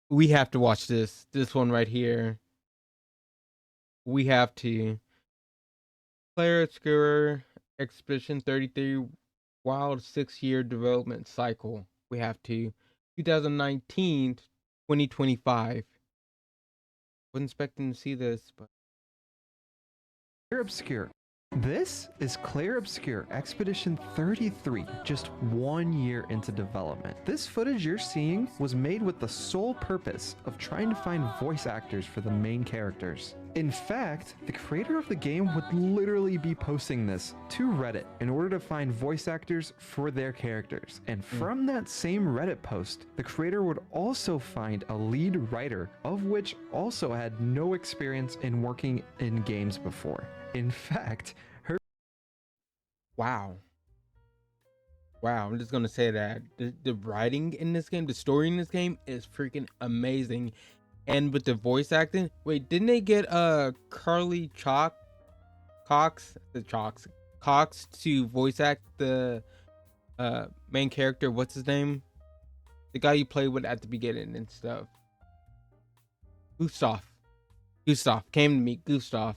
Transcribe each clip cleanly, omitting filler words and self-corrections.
We have to watch this one right here. We have to. Clair Obscur Expedition 33 Wild 6-year development cycle. We have to. 2019 2025. Wasn't expecting to see this, but Clair Obscur. This is Clair Obscur Expedition 33, just 1 year into development. This footage you're seeing was made with the sole purpose of trying to find voice actors for the main characters. In fact, the creator of the game would literally be posting this to Reddit in order to find voice actors for their characters. And from that same Reddit post, the creator would also find a lead writer, of which also had no experience in working in games before. In fact, wow. Wow, I'm just gonna say that the writing in this game, the story in this game is freaking amazing. And with the voice acting, wait, didn't they get Carly Cox to voice act the main character? What's his name? The guy you play with at the beginning and stuff. Gustav came to me. Gustav.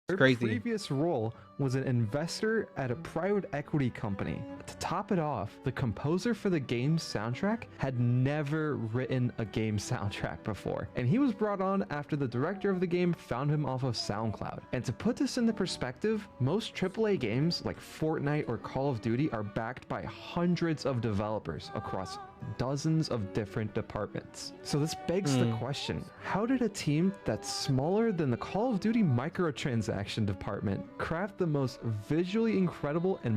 It's her crazy. previous role was an investor at a private equity company. To top it off, the composer for the game's soundtrack had never written a game soundtrack before, and he was brought on after the director of the game found him off of SoundCloud. And to put this into perspective, most AAA games like Fortnite or Call of Duty are backed by hundreds of developers across dozens of different departments. So this begs the question, how did a team that's smaller than the Call of Duty microtransaction department craft the most visually incredible and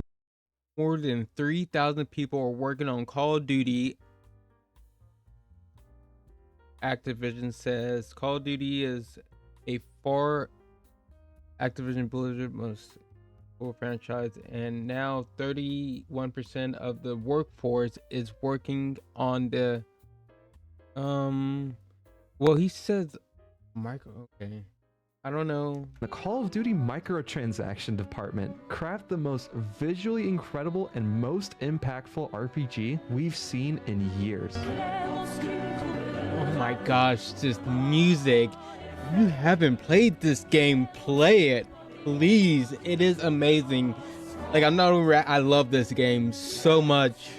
more than 3,000 people are working on Call of Duty. Activision says Call of Duty is a far Activision Blizzard most franchise, and now 31% of the workforce is working on the well, he says micro. Okay, I don't know. the Call of Duty microtransaction department craft the most visually incredible and most impactful RPG we've seen in years. Oh my gosh, this music. If you haven't played this game, play it, please. It is amazing. Like, I'm not over. I love this game so much.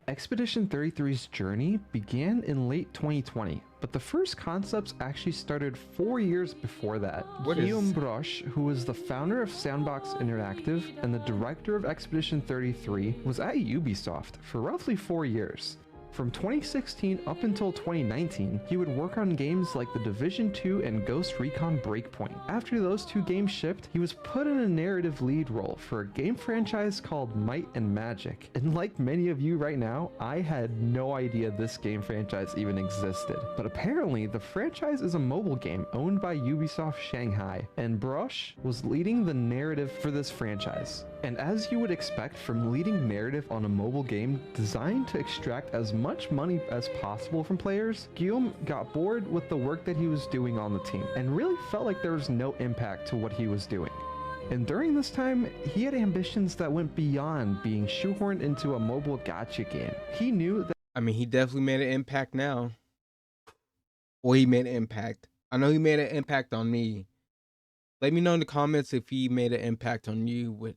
Expedition 33's journey began in late 2020, but the first concepts actually started 4 years before that. Guillaume Broche, who was the founder of Sandbox Interactive and the director of Expedition 33, was at Ubisoft for roughly 4 years. From 2016 up until 2019, he would work on games like The Division 2 and Ghost Recon Breakpoint. After those two games shipped, he was put in a narrative lead role for a game franchise called Might and Magic. And like many of you right now, I had no idea this game franchise even existed. But apparently, the franchise is a mobile game owned by Ubisoft Shanghai, and Broche was leading the narrative for this franchise. And as you would expect from leading narrative on a mobile game designed to extract as much money as possible from players, Guillaume got bored with the work that he was doing on the team and really felt like there was no impact to what he was doing. And during this time, he had ambitions that went beyond being shoehorned into a mobile gacha game. He knew that He definitely made an impact now. Well, he made an impact. I know he made an impact on me. Let me know in the comments if he made an impact on you with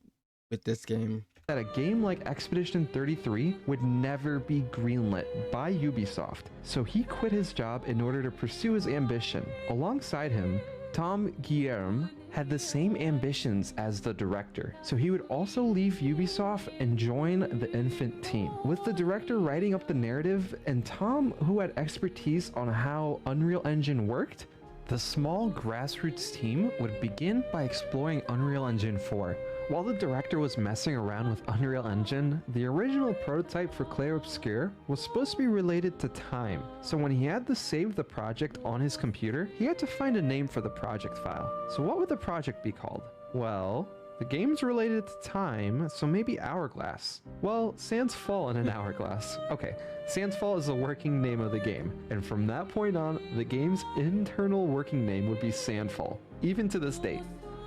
this game. that a game like Expedition 33 would never be greenlit by Ubisoft, so he quit his job in order to pursue his ambition. Alongside him, Tom Guillerme had the same ambitions as the director, so he would also leave Ubisoft and join the infant team. With the director writing up the narrative and Tom, who had expertise on how Unreal Engine worked, the small grassroots team would begin by exploring Unreal Engine 4. While the director was messing around with Unreal Engine, the original prototype for Clair Obscur was supposed to be related to time, so when he had to save the project on his computer, he had to find a name for the project file. So what would the project be called? Well, The game's related to time, so maybe Hourglass. Well, Sans Fall in an Hourglass. Okay, Sans Fall is the working name of the game, and from that point on, the game's internal working name would be Sandfall, even to this date.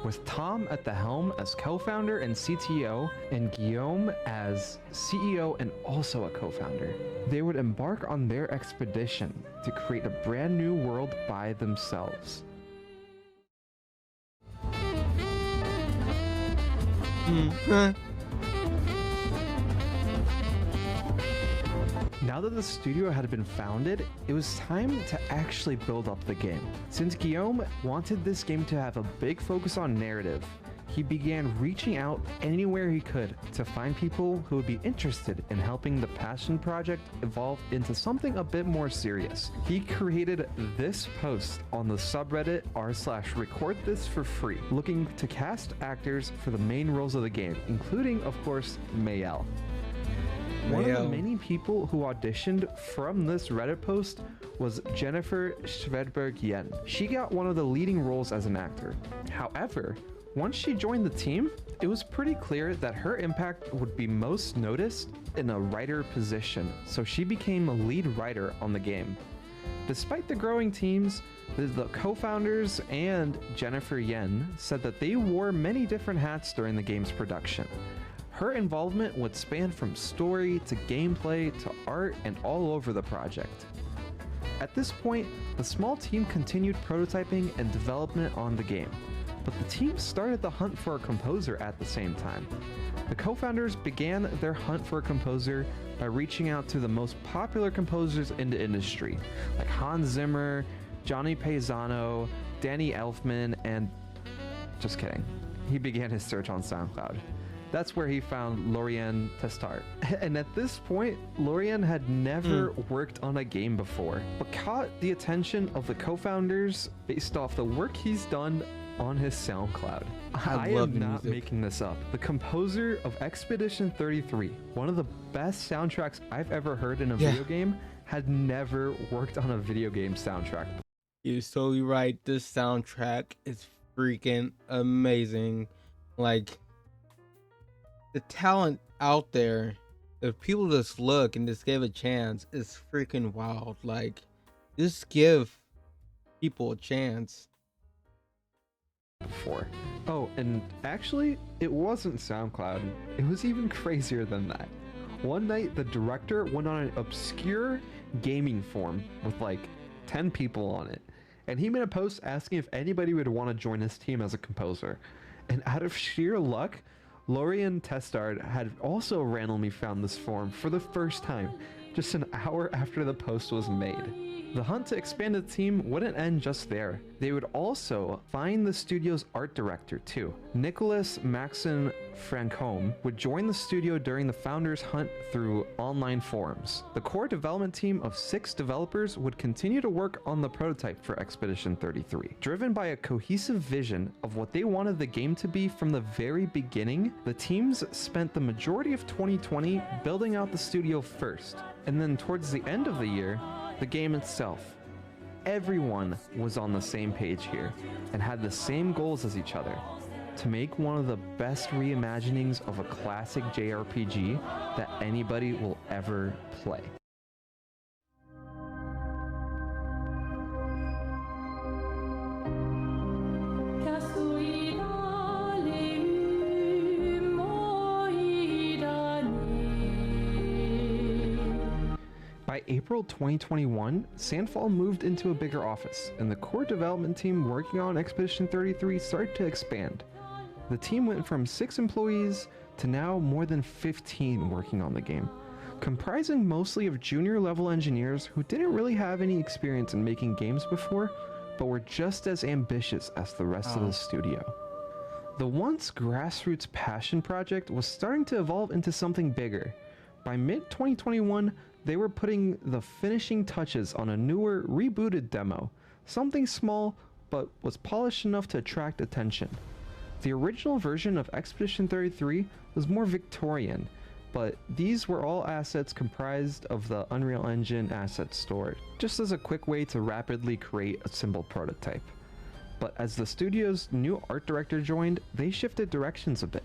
With Tom at the helm as co-founder and CTO, and Guillaume as CEO and also a co-founder. They would embark on their expedition to create a brand new world by themselves. Now that the studio had been founded, it was time to actually build up the game. Since Guillaume wanted this game to have a big focus on narrative, he began reaching out anywhere he could to find people who would be interested in helping the passion project evolve into something a bit more serious. He created this post on the subreddit r/recordthisforfree, looking to cast actors for the main roles of the game, including, of course, Mayel. One of the many people who auditioned from this Reddit post was Jennifer Schvedberg-Yen. She got one of the leading roles as an actor. However, once she joined the team, it was pretty clear that her impact would be most noticed in a writer position, so she became a lead writer on the game. Despite the growing teams, the co-founders and Jennifer Yen said that they wore many different hats during the game's production. Her involvement would span from story to gameplay to art and all over the project. At this point, the small team continued prototyping and development on the game, but the team started the hunt for a composer at the same time. The co-founders began their hunt for a composer by reaching out to the most popular composers in the industry, like Hans Zimmer, Johnny Paisano, Danny Elfman, and... just kidding. He began his search on SoundCloud. That's where he found Lorien Testart. And at this point, Lorien had never worked on a game before, but caught the attention of the co-founders based off the work he's done on his SoundCloud. I am not making this up. The composer of Expedition 33, one of the best soundtracks I've ever heard in a video game, had never worked on a video game soundtrack. You're totally right. This soundtrack is freaking amazing. Like, the talent out there, if people just look and just give a chance, is freaking wild. Like, just give people a chance. Before. Oh, and actually, it wasn't SoundCloud. It was even crazier than that. One night, the director went on an obscure gaming forum with like 10 people on it, and he made a post asking if anybody would want to join his team as a composer. And out of sheer luck, Lorien Testard had also randomly found this forum for the first time, just an hour after the post was made. The hunt to expand the team wouldn't end just there. They would also find the studio's art director too. Nicolas Maxon Francombe would join the studio during the founders' hunt through online forums. The core development team of 6 developers would continue to work on the prototype for Expedition 33. Driven by a cohesive vision of what they wanted the game to be from the very beginning, the teams spent the majority of 2020 building out the studio first, and then towards the end of the year, the game itself. Everyone was on the same page here and had the same goals as each other: to make one of the best reimaginings of a classic JRPG that anybody will ever play. By April 2021, Sandfall moved into a bigger office, and the core development team working on Expedition 33 started to expand. The team went from 6 employees to now more than 15 working on the game, comprising mostly of junior-level engineers who didn't really have any experience in making games before, but were just as ambitious as the rest of the studio. The once grassroots passion project was starting to evolve into something bigger. By mid-2021, they were putting the finishing touches on a newer, rebooted demo, something small, but was polished enough to attract attention. The original version of Expedition 33 was more Victorian, but these were all assets comprised of the Unreal Engine assets stored, just as a quick way to rapidly create a simple prototype. but as the studio's new art director joined, they shifted directions a bit.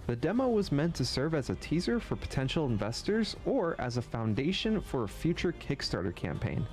The demo was meant to serve as a teaser for potential investors or as a foundation for a future Kickstarter campaign.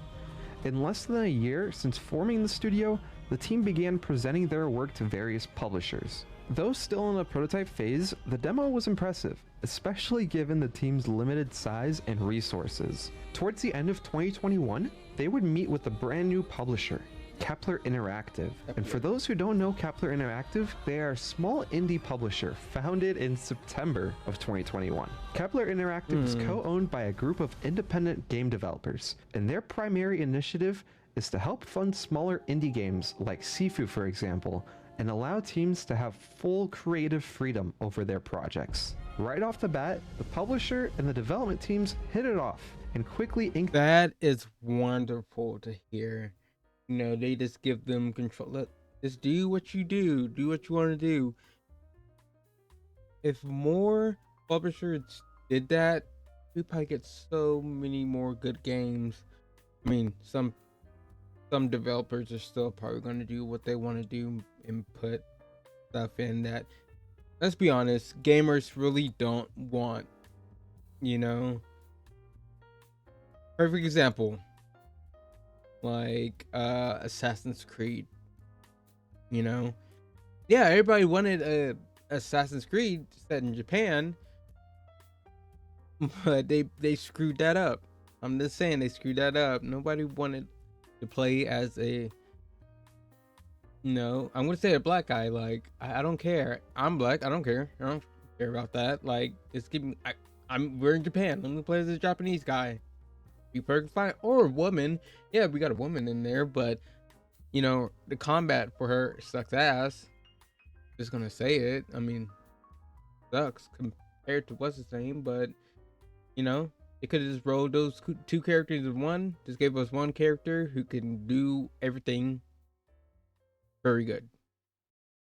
In less than a year since forming the studio, the team began presenting their work to various publishers. Though still in a prototype phase, the demo was impressive, especially given the team's limited size and resources. Towards the end of 2021, they would meet with a brand new publisher, Kepler Interactive. And for those who don't know Kepler Interactive, they are a small indie publisher founded in September of 2021. Kepler Interactive is co-owned by a group of independent game developers, and their primary initiative is to help fund smaller indie games like Sifu, for example, and allow teams to have full creative freedom over their projects. Right off the bat, the publisher and the development teams hit it off and quickly inked. That is wonderful to hear. You know, they just give them control. Look, just do what you what you want to do. If more publishers did that, we'd probably get so many more good games. I mean, some developers are still probably going to do what they want to do and put stuff in that, let's be honest, gamers really don't want, you know. Perfect example, like Assassin's Creed. You know, yeah, everybody wanted a Assassin's Creed set in Japan, but they screwed that up. I'm just saying, they screwed that up. Nobody wanted to play as a, you know, I'm gonna say a black guy. Like, I don't care. I'm black. I don't care. I don't care about that. Like, it's giving. We're in Japan. I'm gonna play as a Japanese guy. Be perfectly fine. Or a woman. Yeah, we got a woman in there, but you know, the combat for her sucks ass. Just gonna say it. I mean, sucks compared to what's his name, but you know, they could have just rolled those two characters in one. Just gave us one character who can do everything very good.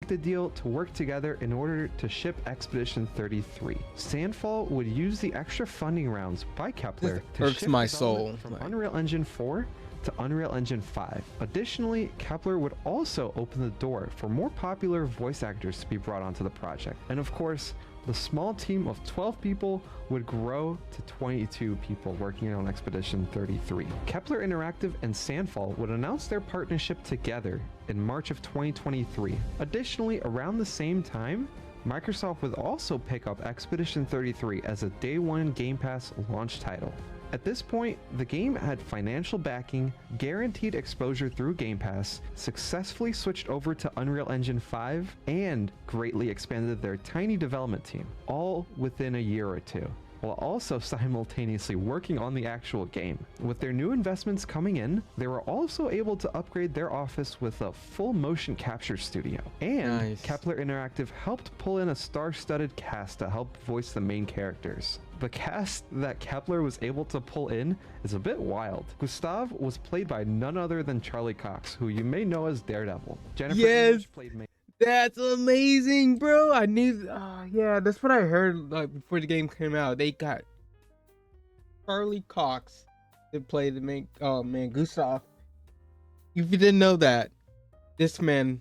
The deal to work together in order to ship Expedition 33. Sandfall would use the extra funding rounds by Kepler to irks shift my development soul. from Unreal Engine 4 to Unreal Engine 5. Additionally, Kepler would also open the door for more popular voice actors to be brought onto the project. And of course, the small team of 12 people would grow to 22 people working on Expedition 33. Kepler Interactive and Sandfall would announce their partnership together in March of 2023. Additionally, around the same time, Microsoft would also pick up Expedition 33 as a Day 1 Game Pass launch title. At this point, the game had financial backing, guaranteed exposure through Game Pass, successfully switched over to Unreal Engine 5, and greatly expanded their tiny development team, all within a year or two, while also simultaneously working on the actual game. With their new investments coming in, they were also able to upgrade their office with a full motion capture studio. And Nice. Kepler Interactive helped pull in a star-studded cast to help voice the main characters. The cast that Kepler was able to pull in is a bit wild. Gustav was played by none other than Charlie Cox, who you may know as Daredevil. Jennifer Yes. English played May. That's amazing, bro. I knew. Yeah, that's what I heard. Like before the game came out, they got Charlie Cox to play the main. Oh man, Gustav. If you didn't know that, this man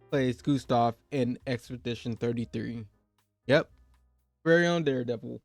plays Gustav in Expedition 33. Yep, very own Daredevil.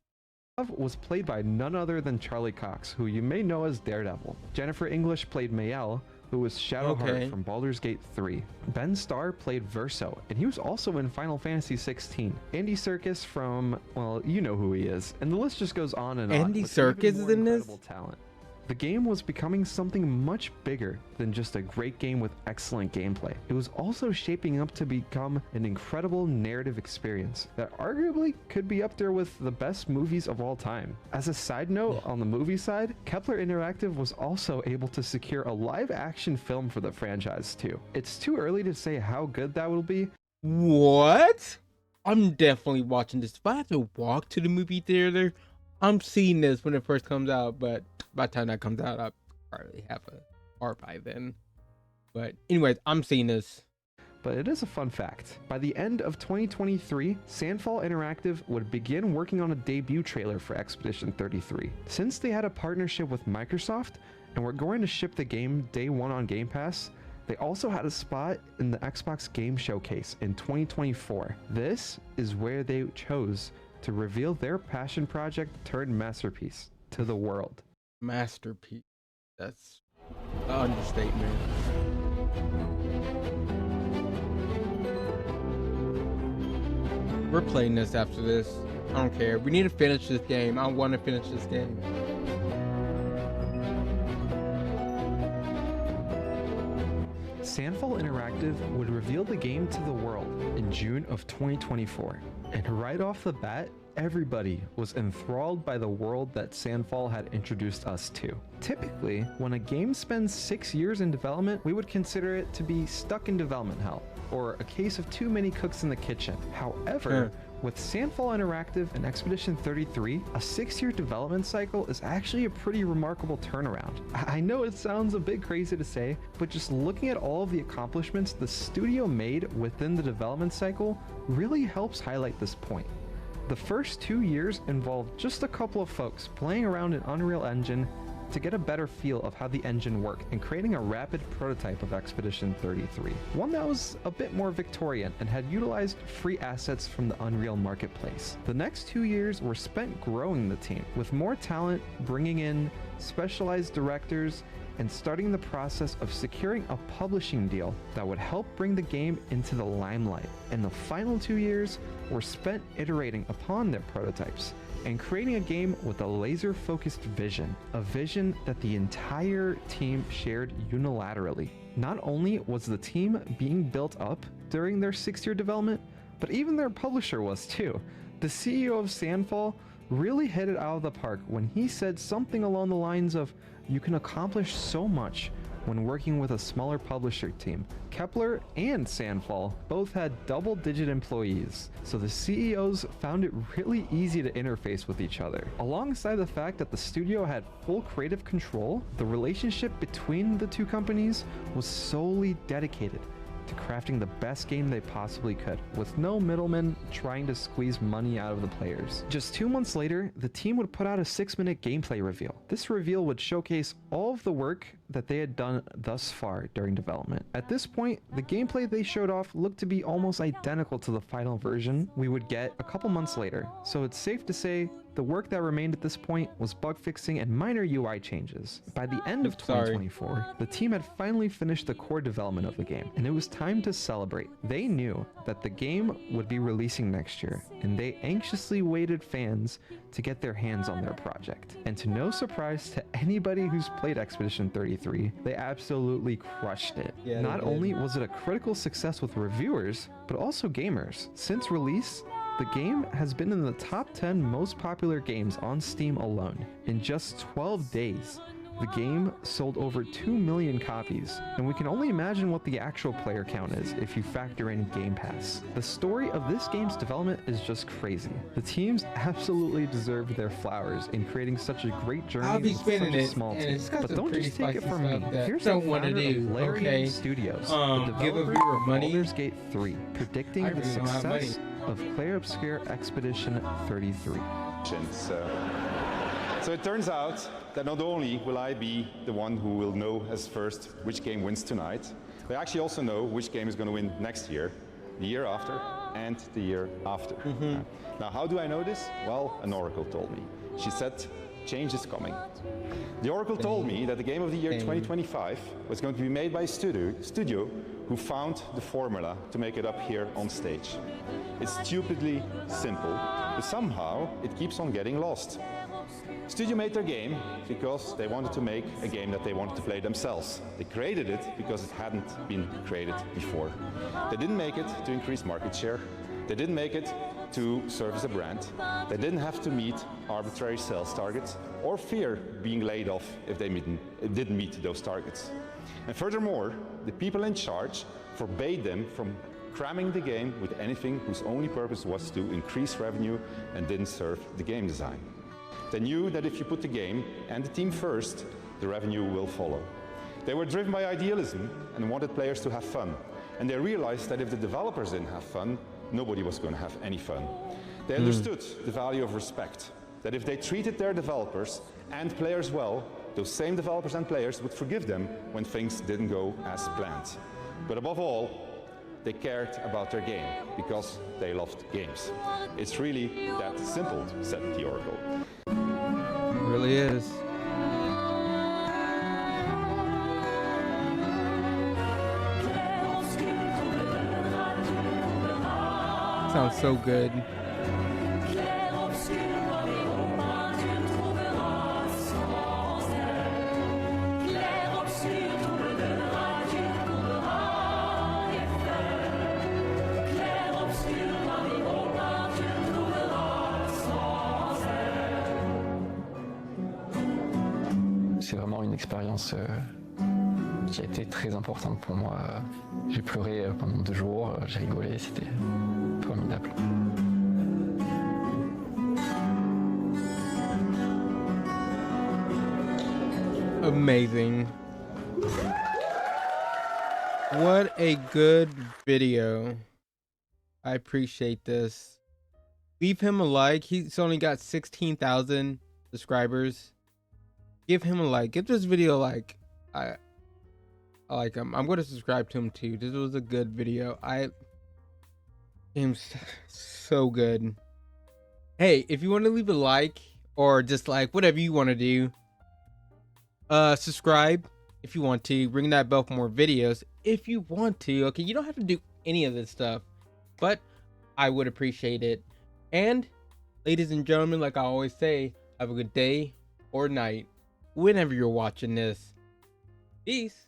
Was played by none other than Charlie Cox, who you may know as Daredevil. Jennifer English played Mayel, who was Shadowheart Okay. from Baldur's Gate 3. Ben Starr played Verso, and he was also in Final Fantasy 16. Andy Serkis from, well, you know who he is, and the list just goes on and on. Andy with even Serkis is more in this? incredible talent. The game was becoming something much bigger than just a great game with excellent gameplay. It was also shaping up to become an incredible narrative experience that arguably could be up there with the best movies of all time. As a side note, on the movie side, Kepler Interactive was also able to secure a live-action film for the franchise too. It's too early to say how good that will be. What? I'm definitely watching this. If I have to walk to the movie theater, I'm seeing this when it first comes out, but by the time that comes out, I'll probably have a car by then. But anyways, I'm seeing this. But it is a fun fact. By the end of 2023, Sandfall Interactive would begin working on a debut trailer for Expedition 33. Since they had a partnership with Microsoft and were going to ship the game Day 1 on Game Pass, They also had a spot in the Xbox Game Showcase in 2024. This is where they chose to reveal their passion project turned masterpiece to the world. Masterpiece. That's an understatement. We're playing this after this. I don't care. We need to finish this game. I want to finish this game. Sandfall Interactive would reveal the game to the world in June of 2024. And right off the bat, everybody was enthralled by the world that Sandfall had introduced us to. Typically, when a game spends 6 years in development, we would consider it to be stuck in development hell, or a case of too many cooks in the kitchen. However, with Sandfall Interactive and Expedition 33, a 6-year development cycle is actually a pretty remarkable turnaround. I know it sounds a bit crazy to say, but just looking at all of the accomplishments the studio made within the development cycle really helps highlight this point. The first 2 years involved just a couple of folks playing around in Unreal Engine to get a better feel of how the engine worked and creating a rapid prototype of Expedition 33. One that was a bit more Victorian and had utilized free assets from the Unreal marketplace. The next 2 years were spent growing the team, with more talent, bringing in specialized directors, and starting the process of securing a publishing deal that would help bring the game into the limelight. And the final 2 years were spent iterating upon their prototypes and creating a game with a laser-focused vision, a vision that the entire team shared unilaterally. Not only was the team being built up during their 6-year development, but even their publisher was too. The CEO of Sandfall really hit it out of the park when he said something along the lines of, "You can accomplish so much when working with a smaller publisher team." Kepler and Sandfall both had double-digit employees, so the CEOs found it really easy to interface with each other. Alongside the fact that the studio had full creative control, the relationship between the two companies was solely dedicated to crafting the best game they possibly could, with no middlemen trying to squeeze money out of the players. Just 2 months later, the team would put out a 6-minute gameplay reveal. This reveal would showcase all of the work that they had done thus far during development. At this point, the gameplay they showed off looked to be almost identical to the final version we would get a couple months later, so it's safe to say the work that remained at this point was bug fixing and minor UI changes. By the end of 2024, the team had finally finished the core development of the game, and it was time to celebrate. They knew that the game would be releasing next year, and they anxiously waited fans to get their hands on their project. And to no surprise to anybody who's played Expedition 33, they absolutely crushed it. Yeah, Not only was it a critical success with reviewers, but also gamers. Since release, the game has been in the top 10 most popular games on Steam alone. In just 12 days, the game sold over 2 million copies, and we can only imagine what the actual player count is if you factor in Game Pass. The story of this game's development is just crazy. The teams absolutely deserved their flowers in creating such a great journey with such a small team. But don't just take it from me. Here's the founder of Clair Studios, the give a developer viewer of money. Baldur's Gate 3, predicting the really don't have money. success of Clair Obscur Expedition 33. So it turns out that not only will I be the one who will know as first which game wins tonight, but I actually also know which game is going to win next year, the year after, and the year after. Now, how do I know this? Well, an oracle told me. She said, change is coming. The oracle told me that the game of the year 2025 was going to be made by a studio who found the formula to make it up here on stage. It's stupidly simple, but somehow it keeps on getting lost. Studio made their game because they wanted to make a game that they wanted to play themselves. They created it because it hadn't been created before. They didn't make it to increase market share. They didn't make it to serve as a brand. They didn't have to meet arbitrary sales targets or fear being laid off if they didn't meet those targets. And furthermore, the people in charge forbade them from cramming the game with anything whose only purpose was to increase revenue and didn't serve the game design. They knew that if you put the game and the team first, the revenue will follow. They were driven by idealism and wanted players to have fun. And they realized that if the developers didn't have fun, nobody was going to have any fun. They understood the value of respect, that if they treated their developers and players well, those same developers and players would forgive them when things didn't go as planned. But above all, they cared about their game because they loved games. It's really that simple, said the Oracle. It really is. Sounds so good. C'est vraiment une expérience qui a été très importante pour moi. J'ai pleuré pendant 2 jours, j'ai rigolé, c'était formidable. Amazing. What a good video. I appreciate this. Leave him a like. He's only got 16,000 subscribers. Give him a like. Give this video a like. I like him. I'm going to subscribe to him too. This was a good video. Game's so good. Hey, if you want to leave a like or dislike, whatever you want to do, subscribe if you want to. Ring that bell for more videos if you want to. Okay, you don't have to do any of this stuff, but I would appreciate it. And ladies and gentlemen, like I always say, have a good day or night whenever you're watching this. Peace.